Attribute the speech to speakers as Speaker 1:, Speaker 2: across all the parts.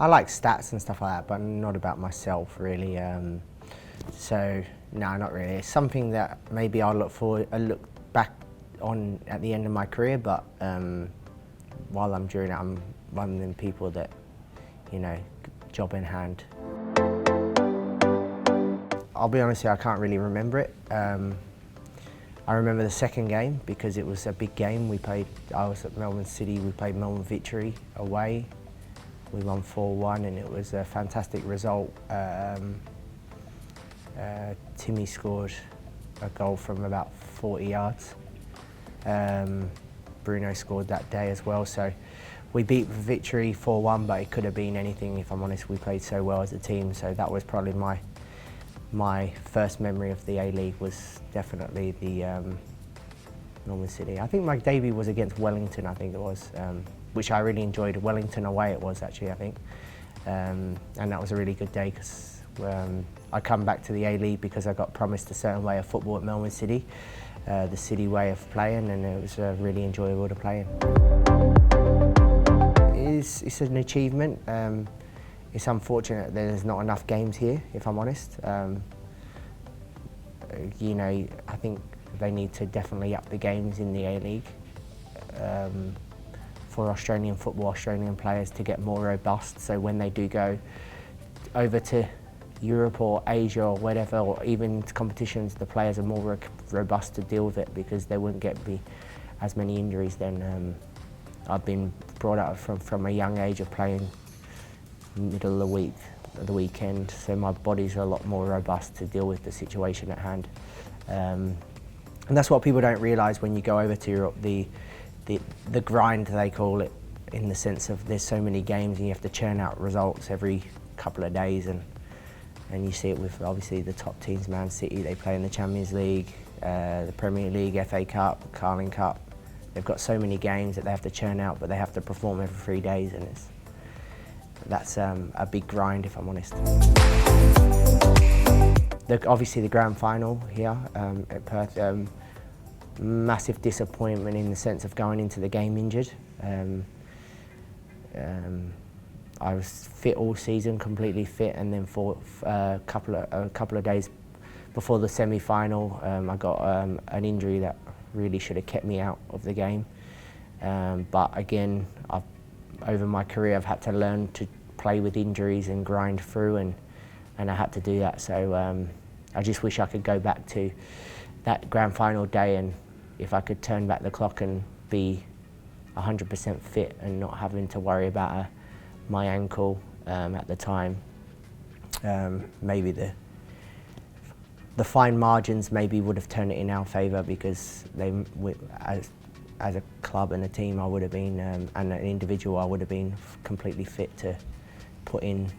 Speaker 1: I like stats and stuff like that, but not about myself really. So no, not really. It's something that maybe I'll look back on at the end of my career, but while I'm doing it, I'm one of them people that, you know, job in hand. I'll be honest with you, I can't really remember it. I remember the second game because it was a big game. I was at Melbourne City, we played Melbourne Victory away. We won 4-1 and it was a fantastic result. Timmy scored a goal from about 40 yards. Bruno scored that day as well. So we beat Victory 4-1, but it could have been anything, if I'm honest. We played so well as a team, so that was probably my first memory of the A-League was definitely the Melbourne City. I think my debut was against Wellington, I think it was, which I really enjoyed. Wellington away it was actually, I think. And that was a really good day because I come back to the A-League because I got promised a certain way of football at Melbourne City, the City way of playing, and it was really enjoyable to play in. It's an achievement. It's unfortunate there's not enough games here, if I'm honest. You know, I think they need to definitely up the games in the A-League for Australian football, Australian players to get more robust, so when they do go over to Europe or Asia or whatever, or even to competitions, the players are more robust to deal with it because they wouldn't get as many injuries then. I've been brought up from a young age of playing middle of the week, the weekend, so my body's a lot more robust to deal with the situation at hand. And that's what people don't realise when you go over to Europe, the grind they call it, in the sense of there's so many games and you have to churn out results every couple of days, and you see it with obviously the top teams. Man City, they play in the Champions League, the Premier League, FA Cup, Carling Cup. They've got so many games that they have to churn out, but they have to perform every 3 days, and that's a big grind, if I'm honest. Obviously the grand final here at Perth, massive disappointment in the sense of going into the game injured. I was fit all season, completely fit, and then for a couple of days before the semi-final, I got an injury that really should have kept me out of the game. But again, over my career, I've had to learn to play with injuries and grind through, and I had to do that. So I just wish I could go back to that grand final day, and if I could turn back the clock and be 100% fit and not having to worry about my ankle at the time. Maybe the fine margins maybe would have turned it in our favour, because as a club and a team I would have been, and an individual I would have been completely fit to put in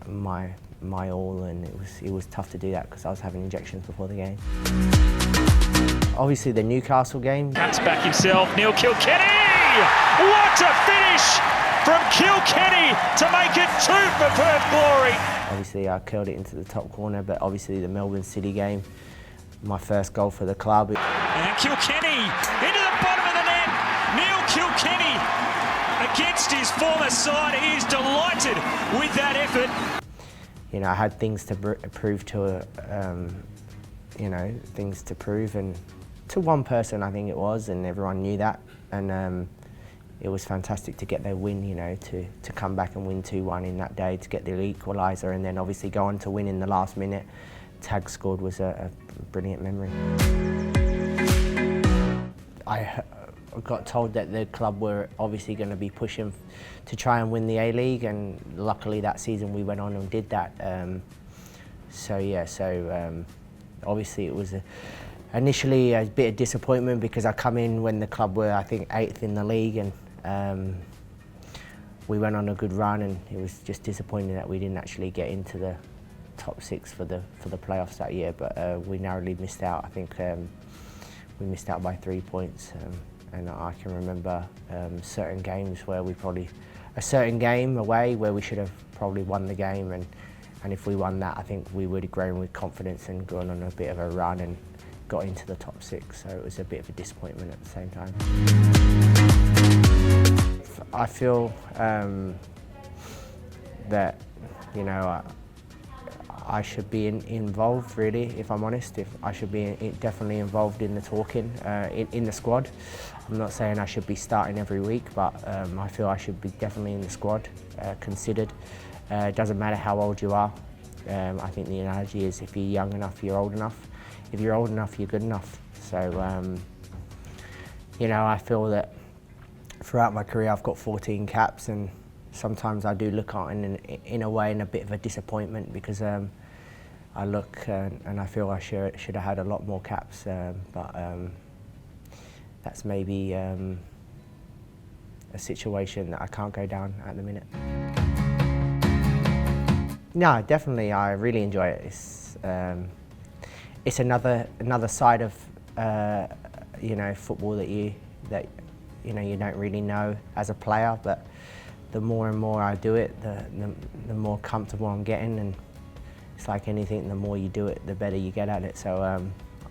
Speaker 1: my all, and it was tough to do that because I was having injections before the game. Obviously the Newcastle game.
Speaker 2: Cuts back himself, Neil Kilkenny! What a finish from Kilkenny to make it 2 for Perth Glory!
Speaker 1: Obviously I curled it into the top corner, but obviously the Melbourne City game, my first goal for the club.
Speaker 2: And Kilkenny into the bottom of the net. Neil Kilkenny against his former side. He is delighted with that effort.
Speaker 1: You know, I had things to prove to, you know, things to prove, and to one person I think it was, and everyone knew that. And it was fantastic to get their win, you know, to come back and win 2-1 in that day, to get the equaliser, and then obviously go on to win in the last minute. Tag scored was a brilliant memory. I got told that the club were obviously going to be pushing to try and win the A-League, and luckily that season we went on and did that. Obviously it was initially a bit of disappointment because I come in when the club were, I think, 8th in the league, and we went on a good run, and it was just disappointing that we didn't actually get into the top 6 for the playoffs that year. But we narrowly missed out. I think we missed out by 3 points, and I can remember certain games where a certain game away where we should have probably won the game, and if we won that, I think we would have grown with confidence and gone on a bit of a run and got into the top 6, so it was a bit of a disappointment at the same time. I feel that, you know, I should be involved, really, if I'm honest. If I should be definitely involved in the talking, in the squad. I'm not saying I should be starting every week, but I feel I should be definitely in the squad, considered. It doesn't matter how old you are. I think the analogy is if you're young enough, you're old enough. If you're old enough, you're good enough. So, you know, I feel that throughout my career I've got 14 caps, and sometimes I do look on in a way in a bit of a disappointment, because I look and I feel I should have had a lot more caps, but that's maybe a situation that I can't go down at the minute. No, definitely, I really enjoy it. It's another side of you know, football that you don't really know as a player, but the more and more I do it, the more comfortable I'm getting, and it's like anything, the more you do it, the better you get at it. So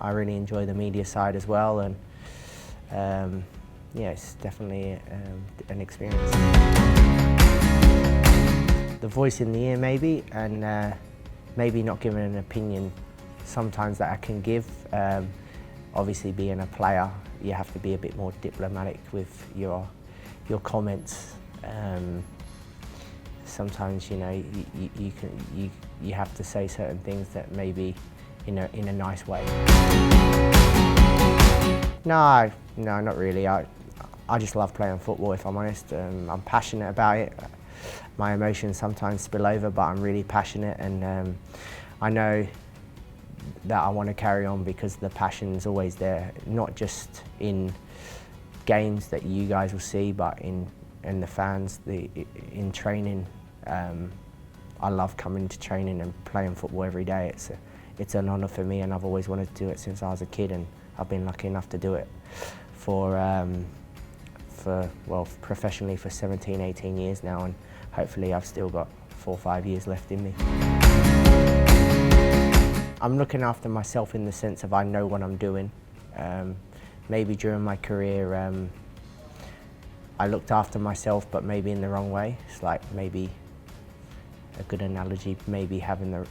Speaker 1: I really enjoy the media side as well, and yeah, it's definitely an experience. The voice in the ear maybe, and maybe not giving an opinion sometimes that I can give. Obviously, being a player, you have to be a bit more diplomatic with your comments. Sometimes, you know, you have to say certain things that maybe in a nice way. No, not really. I just love playing football, if I'm honest. I'm passionate about it. My emotions sometimes spill over, but I'm really passionate, and I know that I want to carry on because the passion's always there, not just in games that you guys will see, but in the fans, in training. I love coming to training and playing football every day. It's an honour for me, and I've always wanted to do it since I was a kid, and I've been lucky enough to do it for professionally for 17, 18 years now, and hopefully I've still got 4 or 5 years left in me. I'm looking after myself in the sense of I know what I'm doing. Maybe during my career I looked after myself, but maybe in the wrong way. It's like maybe a good analogy, maybe having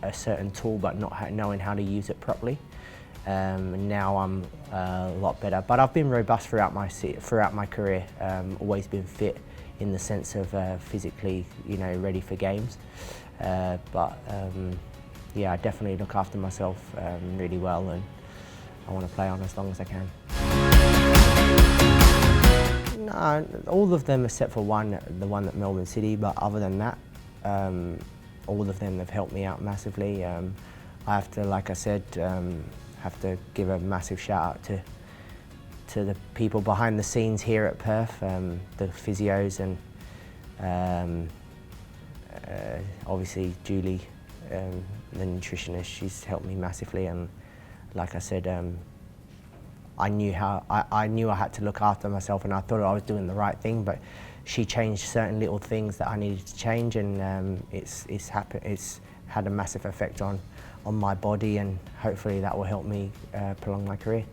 Speaker 1: a certain tool but not knowing how to use it properly. And now I'm a lot better. But I've been robust throughout my career. Always been fit in the sense of physically, you know, ready for games. Yeah, I definitely look after myself really well, and I want to play on as long as I can. No, all of them except for the one at Melbourne City, but other than that, all of them have helped me out massively. I have to, like I said, have to give a massive shout out to the people behind the scenes here at Perth, the physios, and obviously Julie, the nutritionist. She's helped me massively, and like I said, I knew I had to look after myself, and I thought I was doing the right thing, but she changed certain little things that I needed to change, and it's had a massive effect on my body, and hopefully that will help me prolong my career.